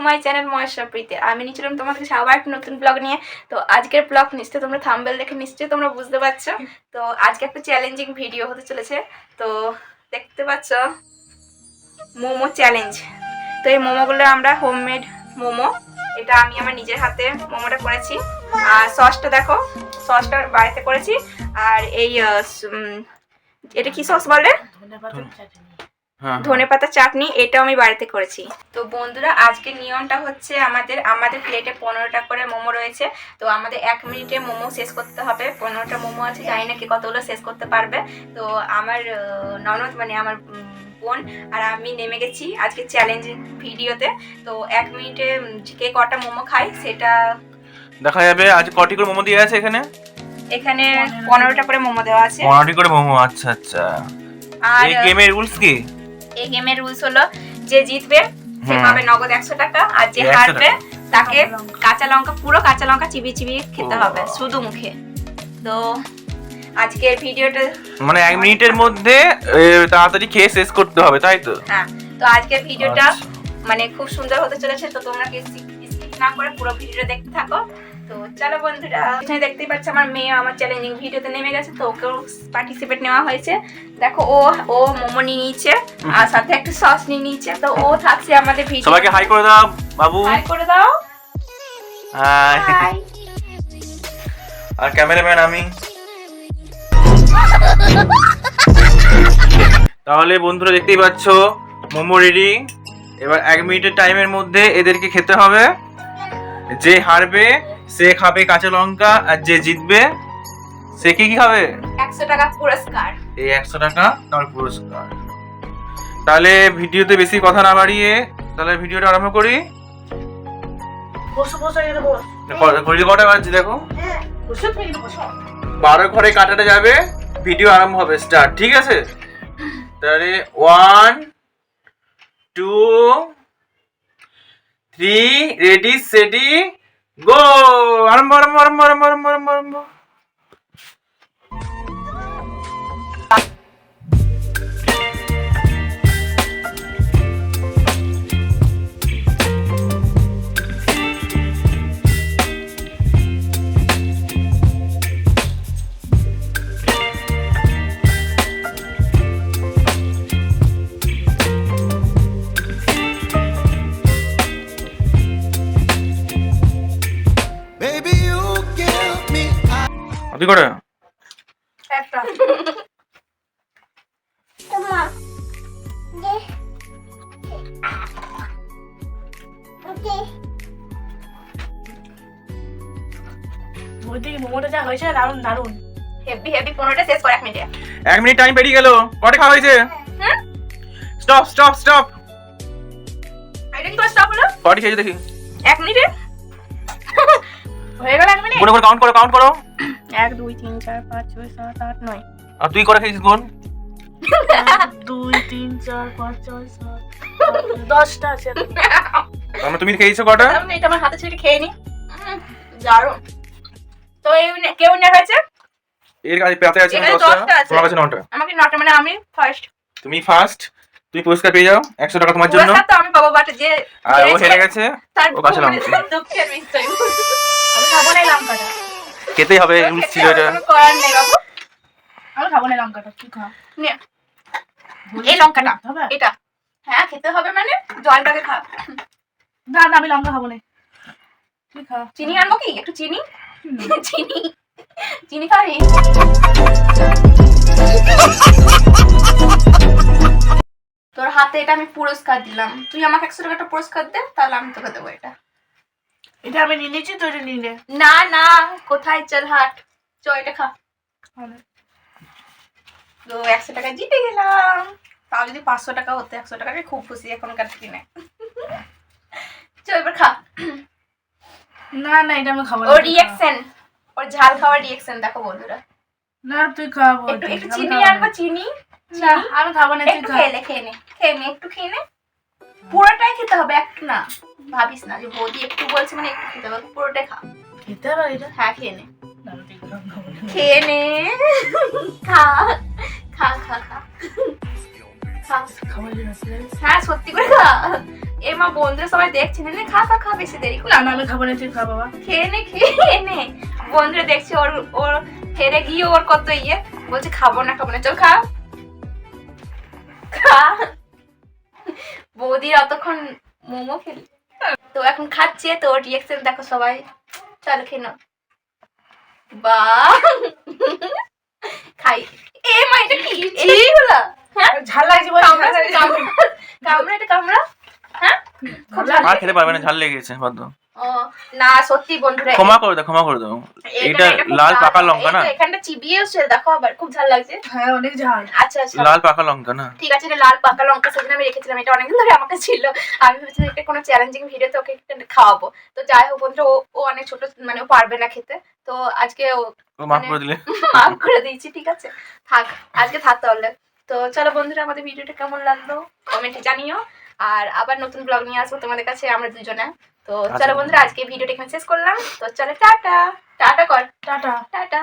My channel মহেশ্বরপ্রীতি। আমি নিয়েছিলাম তোমাদের কাছে আবার একটা নতুন ব্লগ নিয়ে। তো আজকের ব্লগ নিশ্চয়ই তোমরা থাম্বনেল দেখে নিশ্চয়ই তোমরা বুঝতে পারছো। তো আজকে একটা চ্যালেঞ্জিং ভিডিও হতে চলেছে। তো দেখতে পাচ্ছ মোমো চ্যালেঞ্জ। তো এই মোমোগুলো আমরা হোমমেড মোমো, এটা আমি আমার নিজের হাতে মোমোটা করেছি। আর সসটা দেখো, সসটা বাড়িতে করেছি। আর এই এটা কি সস বলে, ধনেপাতা চাটনি, এটাও আমি বাড়িতে করেছি। তো বন্ধুরা আজকের নিয়মটা হচ্ছে আমাদের প্লেটে 15টা করে মোমো রয়েছে। তো আমাদের 1 মিনিটে মোমো শেষ করতে হবে। 15টা মোমো আছে, জানি না কে কতগুলো শেষ করতে পারবে। তো আমার ননদ মানে আমার বোন আর আমি নেমে গেছি আজকে চ্যালেঞ্জিং ভিডিওতে। তো 1 মিনিটে কে কটা মোমো খায় সেটা দেখা যাবে। আজ কটি করে মোমো দিয়ে আছে এখানে? এখানে 15টা করে মোমো দেওয়া আছে। 15টি করে মোমো, আচ্ছা আচ্ছা। আর এই গেমের রুলস কি? এই গেমের রুলস হলো যে জিতবে সে পাবে নগদ 100 টাকা, আর যে হারবে তাকে পুরো কাঁচা লঙ্কা চিবিয়ে চিবিয়ে খেতে হবে শুধু মুখে। তো আজকের ভিডিওটা মানে 1 মিনিটের মধ্যে তাড়াতাড়ি খেয়ে শেষ করতে হবে, তাই তো? হ্যাঁ। তো আজকের ভিডিওটা মানে খুব সুন্দর হতে চলেছে। তো তোমরা স্কিপ না করে পুরো ভিডিওটা দেখতে থাকো। তো চলো বন্ধুরা, এখানে দেখতেই পাচ্ছ আমার মেয়ে আমার চ্যালেঞ্জিং ভিডিওতে নেমে গেছে। তো ওকেও পার্টিসিপেট নেওয়া হয়েছে। দেখো ও মোমো নিয়ে নিয়েছে আর সাথে একটা সস নিয়ে নিয়েছে। তো ও থাকছে আমাদের ভিডিও। সবাইকে হাই করে দাও বাবু। হাই করে দাও। হাই। আর ক্যামেরাম্যান আমি। তাহলে বন্ধুরা দেখতেই পাচ্ছ মোমো রেডি। এবার 1 মিনিটের টাইমের মধ্যে এদেরকে খেতে হবে। যে হারবে সে খাবে কাঁচা লঙ্কা, আর যে জিতবে সে কি খাবে? 100 টাকা পুরস্কার। এই 100 টাকা তার পুরস্কার। তাহলে ভিডিওতে বেশি কথা না বাড়িয়ে তাহলে ভিডিওটা আরম্ভ করি। ঘড়িতে কটা বাজছে দেখো? 12 ঘরে কাটাটা যাবে, ভিডিও আরম্ভ হবে, স্টার্ট। ঠিক আছে? তাহলে 1 2 3 রেডি সেটি গো। আরম্ভ আরম্ভ আরম্ভ আরম্ভ আরম্ভ আরম্ভ আরম্ভ। আপনি করে একটা মোমোটা যা হয়েছে দারুন দারুন হেভি হেভি। 15টা শেষ করে 1 মিনিটে। 1 মিনিট টাইম পেরিয়ে গেল। কটা খাওয়া হয়েছে? Stop stop stop. এটা কি করে স্টপ হলো? কটি খেয়েছো দেখি 1 মিনিটে হয়ে গেল। 1 মিনিট গুনে করে কাউন্ট করো। 1 2 3 4 5 6 7 8 9। আর তুই করে খেয়েছিস গুন? 2 3 4 5 6 7 10টা আছে। আমরা তুমি খেয়েছো কটা? আমি এটা আমার হাতে ছেড়ে খেয়ে নি। দারুন। তো এই কেউ না হয়েছে? এর কাছে পাতে আছে 10টা, তোমার কাছে 9টা। আমাকে 9টা, মানে আমি ফার্স্ট। তুমি ফার্স্ট, তুমি পুরস্কার পেয়ে যাও 100 টাকা তোমার জন্য। পুরস্কার তো আমি পাবো, বাট যে আর ও হেরে গেছে তার ও কাছে লঙ্কা। দুঃখের বিষয়। আমি খাবো না লঙ্কাটা। খেতেই হবে, রুলস ছিল এটা। কোনো করার নেই বাবু। আমি খাবো না লঙ্কাটা। কি খা? নে এই লঙ্কাটা হবে? এটা হ্যাঁ খেতে হবে, মানে জলটাকে খা। না না আমি লঙ্কা খাবো না। কি খা? চিনি আনবো কি? একটু চিনি। চিনি খাবি? তোর হাতে এটা আমি পুরস্কার দিলাম, তুই আমাকে 100 টাকা পুরস্কার দে, তাহলে আমি তোকে দেবো এটা। এটা আমি নিয়ে নিয়েছি তো, এটা নিয়ে নে। না না, কোথায়, চল হাট, চ এটা খা। তো 100 টাকা জিতে গেলাম। তাও যদি 500 টাকা হতো, 100 টাকাকে খুব খুশি এখনকার দিনে। চল এবার খা। না না এটা আমি খাবো না। ওর রিঅ্যাকশন, ওর ঝাল খাওয়ার রিঅ্যাকশন দেখো বন্ধুরা। না তুই খাবো। একটু চিনি আনবো, চিনি। না আমি খাবো না, তুই একটু খা। খেয়ে নে, একটু খেয়ে নে। পুরোটাই খেতে হবে, একটু না। ভাবিস না যে বৌদি একটু বলছে মানে একটু খেতে হবে, পুরোটাই খা। খেতে হবে এটা? হ্যাঁ খেয়ে নে, না তুই খাবো না। খেয়ে নে, খা খা খা খা খা। খাবো না। হ্যাঁ সত্যি করে খা, এ মা বন্ধুরা সবাই দেখছে না, নে খা খা খা, বেশি দেরি করে না না আমি খাবো না, তুই খা বাবা। খেয়ে নে বন্ধুরা দেখছি ওর ওর হেরে গিয়ে ওর কত ইয়ে বলছে খাবো না চল খা খা। বৌদির অতক্ষণ মোমো খেলি তো এখন খাচ্ছে, তো ওর রিয়াকশন দেখো সবাই। চল খেয়ে নাও। বা খাই। এ মা এটা কি হলো? হ্যাঁ ঝাল লাগছে বলে কামড়া কামড়া এটা কামড়া। হ্যাঁ খুব ঝাল আর খেতে পারবে না, ঝাল লেগেছে বাধ্য। ও না সত্যি বন্ধুরা ক্ষমা করে দাও। এটা লাল পাকা লঙ্কা না, এখানটা চিবিয়েছে দেখো, আবার খুব ঝাল লাগছে। হ্যাঁ অনেক ঝাল। আচ্ছা আচ্ছা লাল পাকা লঙ্কা না। ঠিক আছে, এটা লাল পাকা লঙ্কা সেদিন আমি রেখেছিলাম, এটা অনেকদিন ধরে আমাকে ছিল। আমি ভেবেছিলাম একটা কোনো চ্যালেঞ্জিং ভিডিওতে ওকে একটা খাওয়াবো। তো যাই হোক বন্ধুরা, ও অনেক ছোট, মানে ও পারবে না খেতে, তো আজকে ও মাফ মানে করে দিলে। মাফ করে দিয়েছি, ঠিক আছে থাক, আজকে থাক তাহলে। তো চলো বন্ধুরা, আমাদের ভিডিওটা কেমন লাগলো কমেন্টে জানিও, আর আবার নতুন ব্লগ নিয়ে আসবো তোমাদের কাছে আমরা দুজনে। তো চলো বন্ধুরা, আজকে ভিডিওটা এখানে শেষ করলাম। তো চলো টাটা, টাটা কর, টাটা। টাটা।